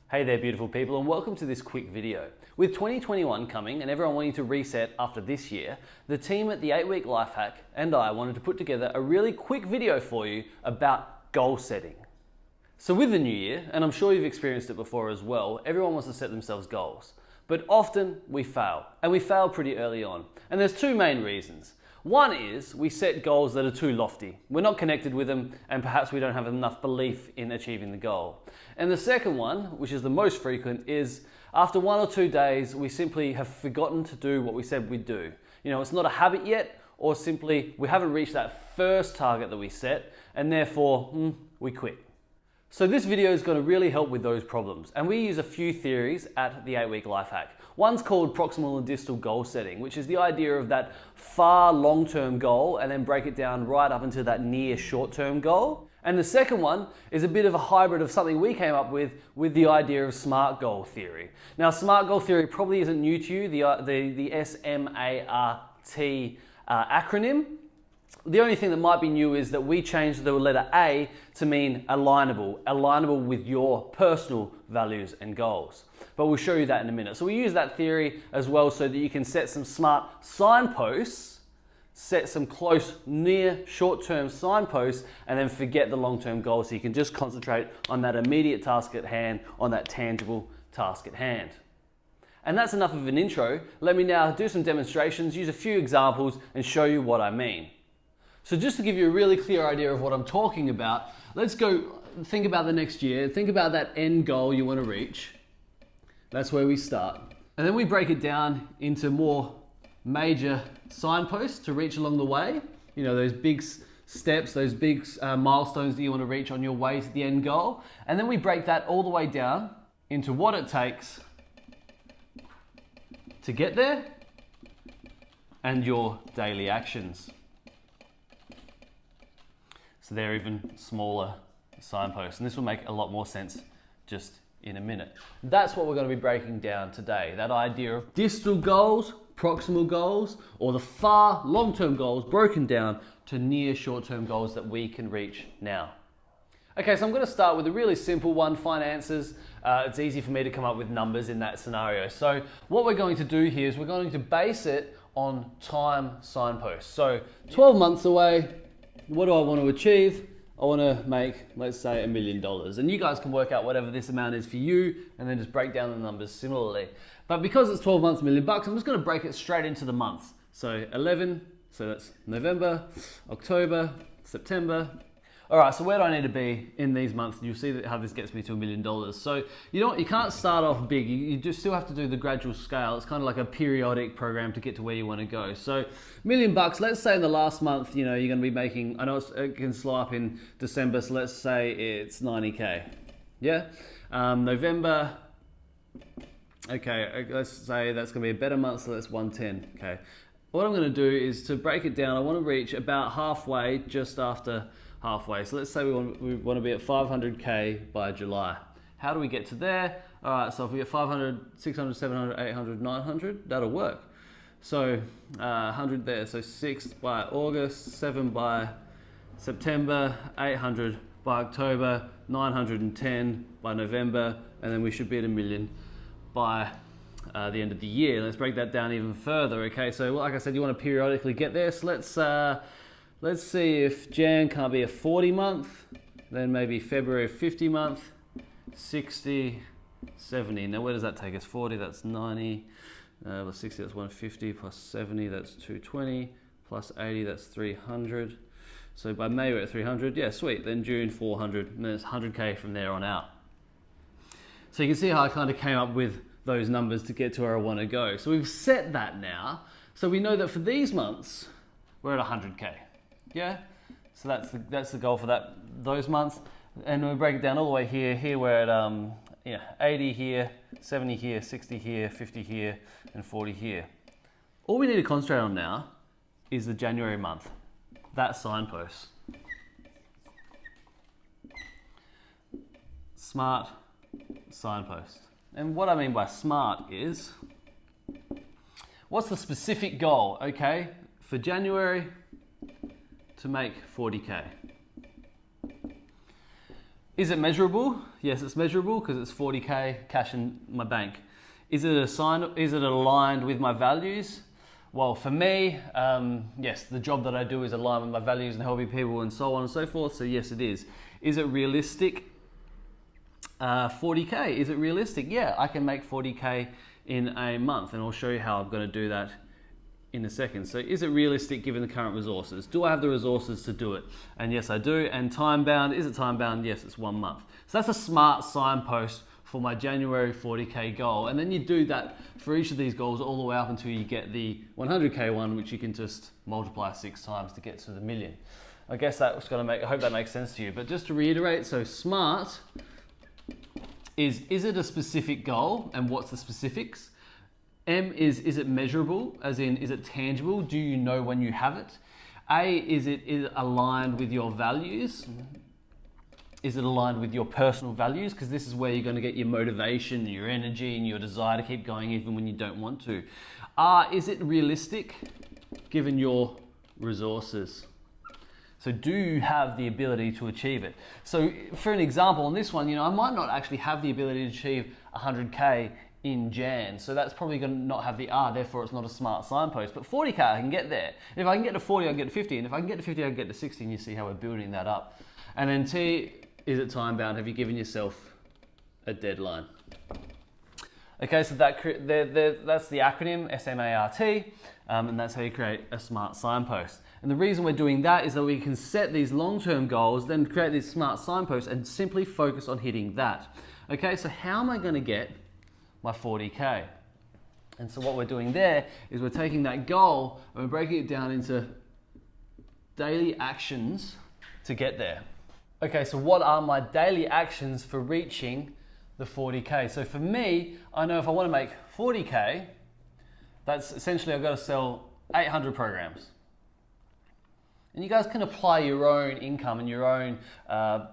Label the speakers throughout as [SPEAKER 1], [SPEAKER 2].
[SPEAKER 1] Hey there beautiful people, and welcome to this quick video. With 2021 coming and everyone wanting to reset after this year, the team at the 8-Week Life Hack and I wanted to put together a really quick video for you about goal setting. So with the new year, and I'm sure you've experienced it before as well, everyone wants to set themselves goals. But often we fail, and we fail pretty early on. And there's two main reasons. One is we set goals that are too lofty. We're not connected with them, and perhaps we don't have enough belief in achieving the goal. And the second one, which is the most frequent, is after 1 or 2 days, we simply have forgotten to do what we said we'd do. You know, it's not a habit yet, or simply we haven't reached that first target that we set, and therefore, we quit. So this video is going to really help with those problems, and we use a few theories at the 8-Week Life Hack. One's called proximal and distal goal setting, which is the idea of that far long-term goal and then break it down right up into that near short-term goal. And the second one is a bit of a hybrid of something we came up with the idea of SMART goal theory. Now, SMART goal theory probably isn't new to you, the S-M-A-R-T acronym. The only thing that might be new is that we changed the letter A to mean alignable with your personal values and goals. But we'll show you that in a minute. So we use that theory as well so that you can set some smart signposts, set some close, near, short-term signposts, and then forget the long-term goals so you can just concentrate on that immediate task at hand, on that tangible task at hand. And that's enough of an intro. Let me now do some demonstrations, use a few examples, and show you what I mean. So just to give you a really clear idea of what I'm talking about, let's go think about the next year. Think about that end goal you want to reach. That's where we start. And then we break it down into more major signposts to reach along the way. You know, those big steps, those big milestones that you want to reach on your way to the end goal. And then we break that all the way down into what it takes to get there and your daily actions. So they're even smaller signposts, and this will make a lot more sense just in a minute. That's what we're going to be breaking down today, that idea of distal goals, proximal goals, or the far long-term goals broken down to near short-term goals that we can reach now. Okay, so I'm going to start with a really simple one, finances. It's easy for me to come up with numbers in that scenario. So what we're going to do here is we're going to base it on time signposts. So 12 months away, what do I want to achieve? I want to make, let's say, $1 million. And you guys can work out whatever this amount is for you and then just break down the numbers similarly. But because it's 12 months, $1 million, I'm just going to break it straight into the months. So 11, so that's November, October, September. All right, so where do I need to be in these months? You'll see how this gets me to $1 million. So you can't start off big. You just still have to do the gradual scale. It's kind of like a periodic program to get to where you want to go. So $1 million, let's say in the last month, you're going to be making, I know it can slow up in December, so let's say it's 90K. Yeah? November, okay, let's say that's going to be a better month, so that's 110. Okay. What I'm going to do is to break it down, I want to reach about halfway, just after halfway. So let's say we want to be at 500K by July. How do we get to there? All right, so if we get 500, 600, 700, 800, 900, that'll work. So 100 there, so 6 by August, 7 by September, 800 by October, 910 by November, and then we should be at $1 million by the end of the year. Let's break that down even further. Okay, so like I said, you want to periodically get there. So let's see if Jan can't be a 40 month, then maybe February a 50 month, 60, 70. Now where does that take us? 40, that's 90, plus 60, that's 150, plus 70, that's 220, plus 80, that's 300. So by May we're at 300, yeah, sweet. Then June 400, and then it's 100K from there on out. So you can see how I kind of came up with those numbers to get to where I want to go. So we've set that now. So we know that for these months, we're at 100K. Yeah, so that's the goal for those months, and we break it down all the way here. Here we're at 80 here, 70 here, 60 here, 50 here, and 40 here. All we need to concentrate on now is the January month, that signpost. Smart signpost. And what I mean by smart is, what's the specific goal? Okay, for January, to make 40K. Is it measurable? Yes, it's measurable because it's 40K cash in my bank. Is it aligned with my values? Well, for me, yes, the job that I do is aligned with my values and helping people and so on and so forth. So yes, it is. Is it realistic? 40K, is it realistic? Yeah, I can make 40K in a month, and I'll show you how I'm going to do that in a second. So is it realistic given the current resources? Do I have the resources to do it? And yes, I do. And time bound, is it time bound? Yes, it's 1 month. So that's a smart signpost for my January 40K goal. And then you do that for each of these goals all the way up until you get the 100K one, which you can just multiply 6 times to get to the million. I guess that's going to I hope that makes sense to you. But just to reiterate, so SMART is it a specific goal, and what's the specifics? M is it measurable, as in, is it tangible? Do you know when you have it? A, is it aligned with your values? Is it aligned with your personal values? Because this is where you're going to get your motivation, your energy, and your desire to keep going even when you don't want to. R, is it realistic given your resources? So do you have the ability to achieve it? So for an example on this one, I might not actually have the ability to achieve 100K in Jan. So that's probably going to not have the R, therefore it's not a smart signpost. But 40K, I can get there. If I can get to 40, I can get to 50. And if I can get to 50, I can get to 60. And you see how we're building that up. And then T, is it time bound? Have you given yourself a deadline? Okay, so that's the acronym, SMART. And that's how you create a smart signpost. And the reason we're doing that is that we can set these long-term goals, then create these smart signposts and simply focus on hitting that. Okay, so how am I going to get my 40K? And so what we're doing there is we're taking that goal and we're breaking it down into daily actions to get there. Okay, so what are my daily actions for reaching the 40K? So for me, I know if I want to make 40K, that's essentially I've got to sell 800 programs. And you guys can apply your own income and your own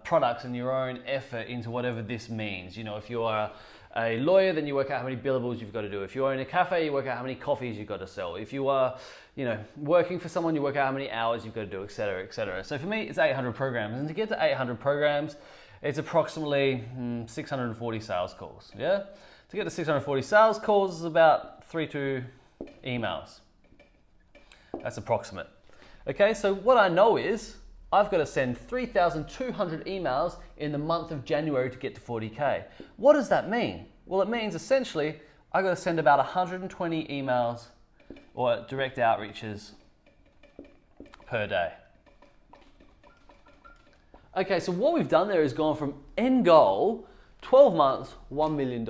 [SPEAKER 1] products and your own effort into whatever this means. If you are a lawyer, then you work out how many billables you've got to do. If you own a cafe, you work out how many coffees you've got to sell. If you are, working for someone, you work out how many hours you've got to do, etc., etc. So for me, it's 800 programs. And to get to 800 programs, it's approximately 640 sales calls. Yeah? To get to 640 sales calls is about 3 emails. That's approximate. Okay, so what I know is I've got to send 3,200 emails in the month of January to get to 40K. What does that mean? Well, it means essentially I've got to send about 120 emails or direct outreaches per day. Okay, so what we've done there is gone from end goal, 12 months, $1 million.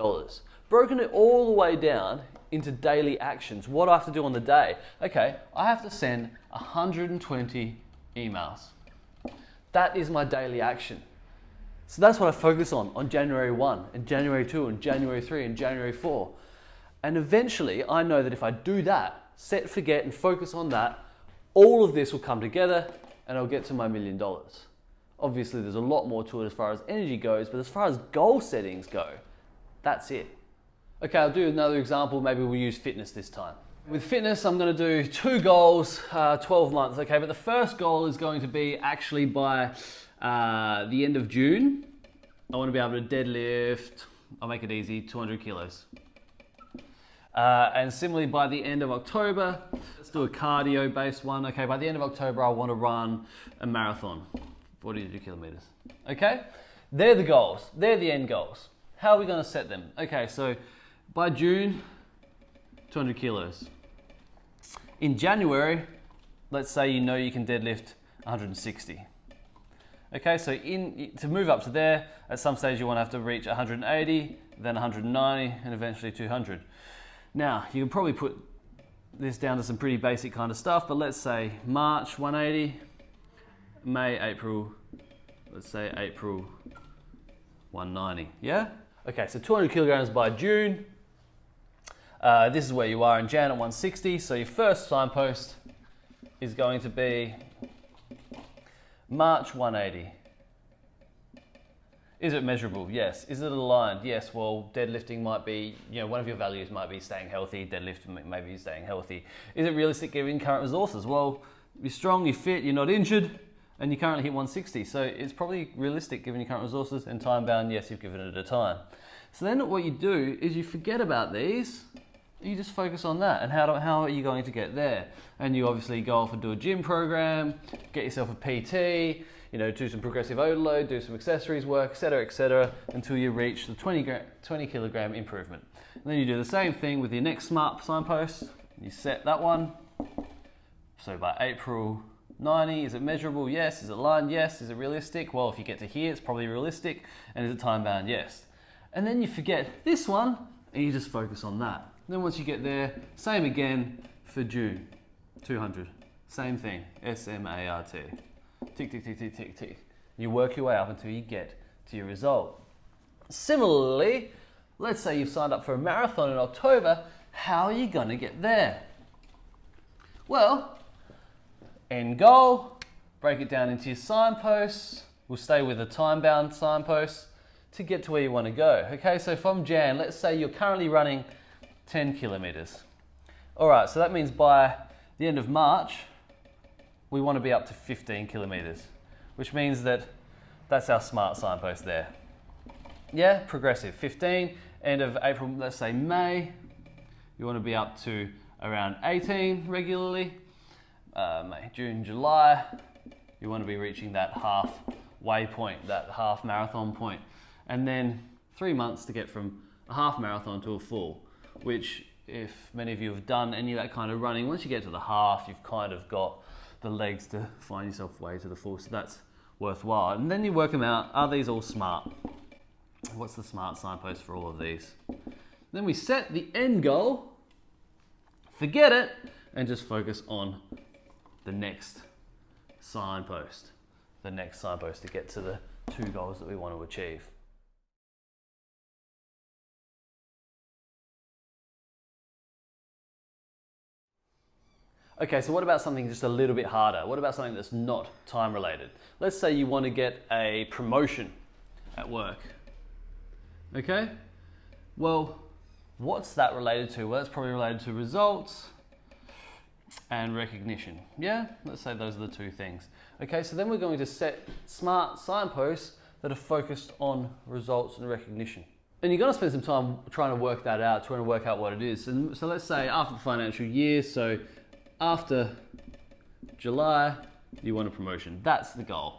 [SPEAKER 1] Broken it all the way down into daily actions. What do I have to do on the day? Okay, I have to send 120 emails. That is my daily action. So that's what I focus on January 1, and January 2, and January 3, and January 4. And eventually, I know that if I do that, set, forget, and focus on that, all of this will come together, and I'll get to my $1 million. Obviously, there's a lot more to it as far as energy goes, but as far as goal settings go, that's it. Okay, I'll do another example. Maybe we'll use fitness this time. With fitness, I'm going to do 2 goals, 12 months. Okay, but the first goal is going to be actually by the end of June. I want to be able to deadlift, I'll make it easy, 200 kilos. And similarly, by the end of October, let's do a cardio-based one. Okay, by the end of October, I want to run a marathon, 42 kilometers. Okay, they're the goals. They're the end goals. How are we going to set them? Okay, so by June, 200 kilos. In January, let's say you can deadlift 160. Okay, so to move up to there, at some stage you want to have to reach 180, then 190, and eventually 200. Now, you can probably put this down to some pretty basic kind of stuff, but let's say March 180, May, April, let's say April 190, yeah? Okay, so 200 kilograms by June. This is where you are in Jan at 160. So your first signpost is going to be March 180. Is it measurable? Yes. Is it aligned? Yes. Well, deadlifting might be, one of your values might be staying healthy. Deadlifting maybe staying healthy. Is it realistic given current resources? Well, you're strong, you're fit, you're not injured, and you currently hit 160. So it's probably realistic given your current resources, and time bound, yes, you've given it a time. So then what you do is you forget about these, you just focus on that and how are you going to get there? And you obviously go off and do a gym program, get yourself a PT, you know, do some progressive overload, do some accessories work, etc., until you reach the 20 kilogram improvement. And then you do the same thing with your next smart signpost. You set that one. So by April 90, is it measurable? Yes. Is it aligned? Yes. Is it realistic? Well, if you get to here, it's probably realistic. And is it time bound? Yes. And then you forget this one and you just focus on that. And then once you get there, same again for June, 200. Same thing, S-M-A-R-T. Tick, tick, tick, tick, tick, tick. You work your way up until you get to your result. Similarly, let's say you've signed up for a marathon in October, how are you gonna get there? Well, end goal, break it down into your signposts. We'll stay with a time-bound signpost to get to where you want to go. Okay, so from Jan, let's say you're currently running 10 kilometers. All right, so that means by the end of March, we want to be up to 15 kilometers, which means that that's our smart signpost there. Yeah, progressive, 15. End of April, let's say May, you want to be up to around 18 regularly. May, June, July, you want to be reaching that halfway point, that half marathon point. And then 3 months to get from a half marathon to a full, which if many of you have done any of that kind of running, once you get to the half, you've kind of got the legs to find yourself way to the full, so that's worthwhile. And then you work them out, are these all smart? What's the smart signpost for all of these? Then we set the end goal, forget it, and just focus on the next signpost. The next signpost to get to the 2 goals that we want to achieve. Okay, so what about something just a little bit harder? What about something that's not time related? Let's say you want to get a promotion at work. Okay? Well, what's that related to? Well, that's probably related to results and recognition. Yeah? Let's say those are the 2 things. Okay, so then we're going to set smart signposts that are focused on results and recognition. And you've got to spend some time trying to work that out, trying to work out what it is. And so let's say after the financial year, so after July, you want a promotion. That's the goal.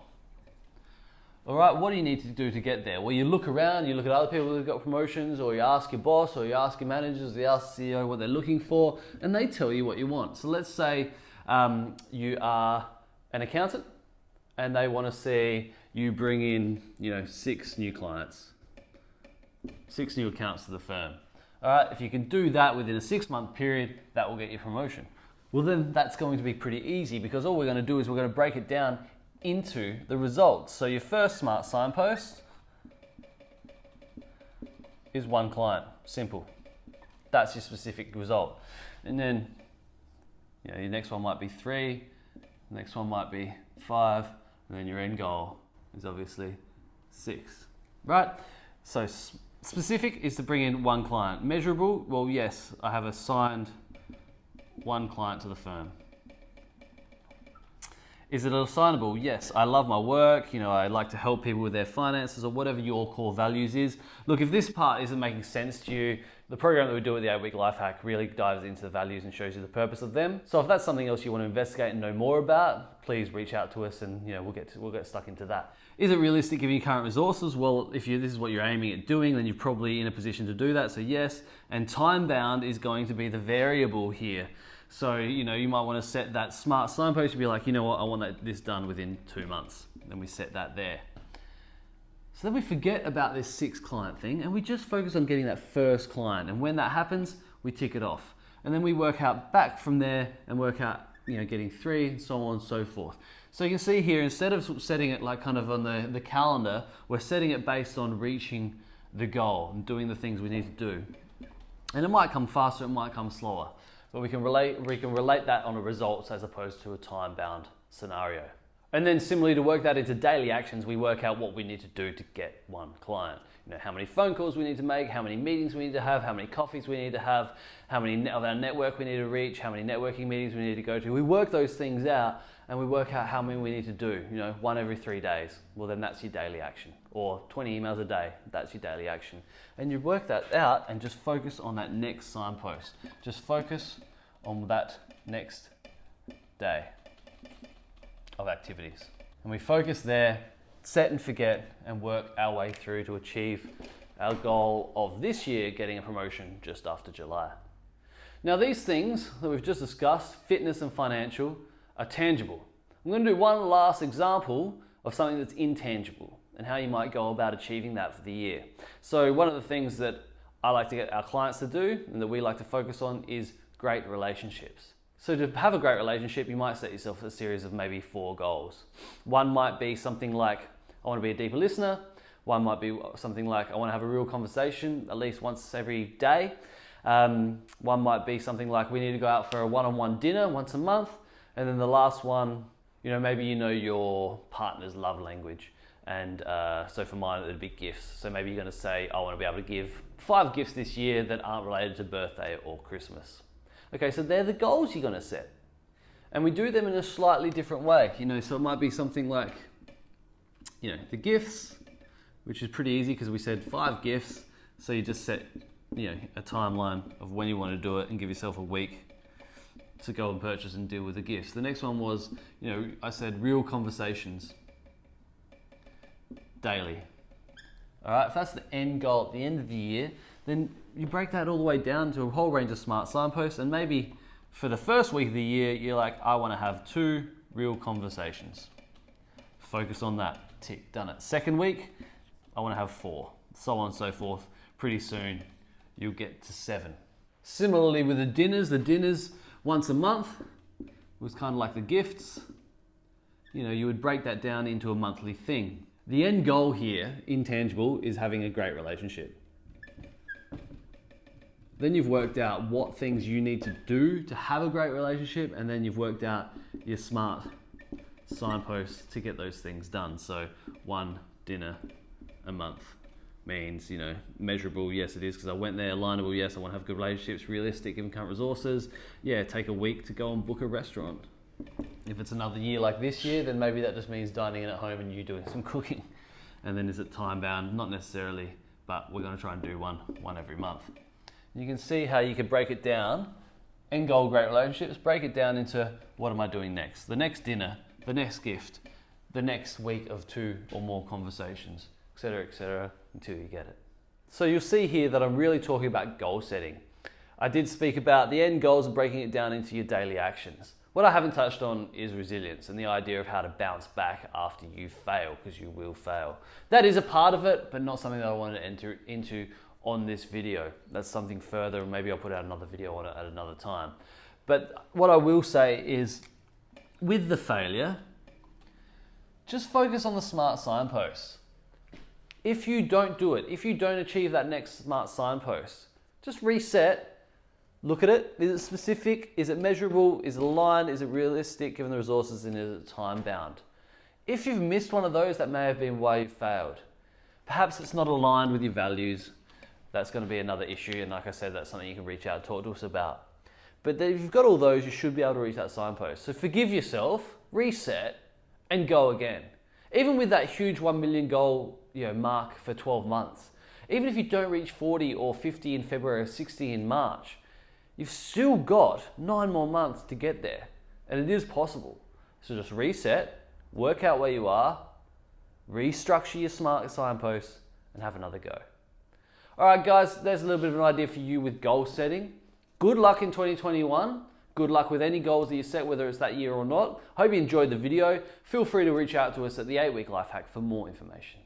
[SPEAKER 1] All right, what do you need to do to get there? Well, you look around, you look at other people who've got promotions, or you ask your boss, or you ask your managers, or you ask the CEO what they're looking for, and they tell you what you want. So let's say you are an accountant, and they want to see you bring in, 6 new clients, 6 new accounts to the firm. All right, if you can do that within a 6-month period, that will get you promotion. Well, then that's going to be pretty easy because all we're going to do is we're going to break it down into the results. So your first smart signpost is 1 client, simple. That's your specific result. And then your next one might be 3, the next one might be 5, and then your end goal is obviously 6, right? So specific is to bring in 1 client. Measurable, well, yes, I have assigned 1 client to the firm. Is it assignable? Yes, I love my work, I like to help people with their finances or whatever your core values is. Look, if this part isn't making sense to you, the program that we do with the 8-week life hack really dives into the values and shows you the purpose of them. So if that's something else you want to investigate and know more about, please reach out to us and we'll get stuck into that. Is it realistic given your current resources? Well, if this is what you're aiming at doing, then you're probably in a position to do that, so yes. And time bound is going to be the variable here. So, you might want to set that smart signpost to be like, I want this done within 2 months. Then we set that there. So then we forget about this 6 client thing and we just focus on getting that first client. And when that happens, we tick it off. And then we work out back from there and work out, getting 3 and so on and so forth. So you can see here, instead of setting it like kind of on the calendar, we're setting it based on reaching the goal and doing the things we need to do. And it might come faster, it might come slower. But we can relate that on a results as opposed to a time-bound scenario. And then similarly, to work that into daily actions, we work out what we need to do to get 1 client. How many phone calls we need to make, how many meetings we need to have, how many coffees we need to have, how many of our network we need to reach, how many networking meetings we need to go to. We work those things out and we work out how many we need to do, you know, 1 every 3 days. Well, then that's your daily action. Or 20 emails a day, that's your daily action. And you work that out and just focus on that next signpost. Just focus on that next day of activities. And we focus there, set and forget, and work our way through to achieve our goal of this year, getting a promotion just after July. Now, these things that we've just discussed, fitness and financial, are tangible. I'm going to do one last example of something that's intangible and how you might go about achieving that for the year. So one of the things that I like to get our clients to do and that we like to focus on is great relationships. So to have a great relationship, you might set yourself a series of maybe 4 goals. One might be something like, I want to be a deeper listener. One might be something like, I want to have a real conversation at least once every day. One might be something like, we need to go out for a one-on-one dinner once a month. And then the last one, you know, maybe you know your partner's love language. And so for mine, it'd be gifts. So maybe you're going to say, I want to be able to give 5 gifts this year that aren't related to birthday or Christmas. Okay, so they're the goals you're going to set. And we do them in a slightly different way. You know, so it might be something like, you know, the gifts, which is pretty easy because we said 5 gifts. So you just set, you know, a timeline of when you want to do it and give yourself a week to go and purchase and deal with the gifts. The next one was, you know, I said real conversations daily. All right, if that's the end goal at the end of the year, then you break that all the way down to a whole range of smart signposts, and maybe for the first week of the year, you're like, I want to have 2 real conversations. Focus on that, tick, done it. Second week, I want to have 4, so on and so forth. Pretty soon, you'll get to 7. Similarly with the dinners once a month was kind of like the gifts. You know, you would break that down into a monthly thing. The end goal here, intangible, is having a great relationship. Then you've worked out what things you need to do to have a great relationship, and then you've worked out your smart signposts to get those things done. So 1 dinner a month means, you know, measurable, yes it is, because I went there. Alignable, yes, I want to have good relationships. Realistic, given current resources, yeah, take a week to go and book a restaurant. If it's another year like this year, then maybe that just means dining in at home and you doing some cooking. And then is it time bound? Not necessarily, but we're going to try and do one every month. You can see how you could break it down. End goal, great relationships. Break it down into, what am I doing next? The next dinner, the next gift, the next week of 2 or more conversations, etc., until you get it. So you'll see here that I'm really talking about goal setting. I did speak about the end goals and breaking it down into your daily actions. What I haven't touched on is resilience and the idea of how to bounce back after you fail, because you will fail. That is a part of it, but not something that I want to enter into on this video. That's something further, and maybe I'll put out another video on it at another time. But what I will say is, with the failure, just focus on the smart signposts. If you don't do it, if you don't achieve that next smart signpost, just reset, look at it. Is it specific? Is it measurable? Is it aligned? Is it realistic given the resources, and is it time bound? If you've missed one of those, that may have been why you failed. Perhaps it's not aligned with your values. That's going to be another issue, and like I said, that's something you can reach out and talk to us about. But if you've got all those, you should be able to reach that signpost. So forgive yourself, reset, and go again. Even with that huge 1 million goal, mark for 12 months, even if you don't reach 40 or 50 in February or 60 in March, you've still got 9 more months to get there, and it is possible. So just reset, work out where you are, restructure your smart signposts, and have another go. All right, guys, there's a little bit of an idea for you with goal setting. Good luck in 2021. Good luck with any goals that you set, whether it's that year or not. Hope you enjoyed the video. Feel free to reach out to us at the 8 Week Life Hack for more information.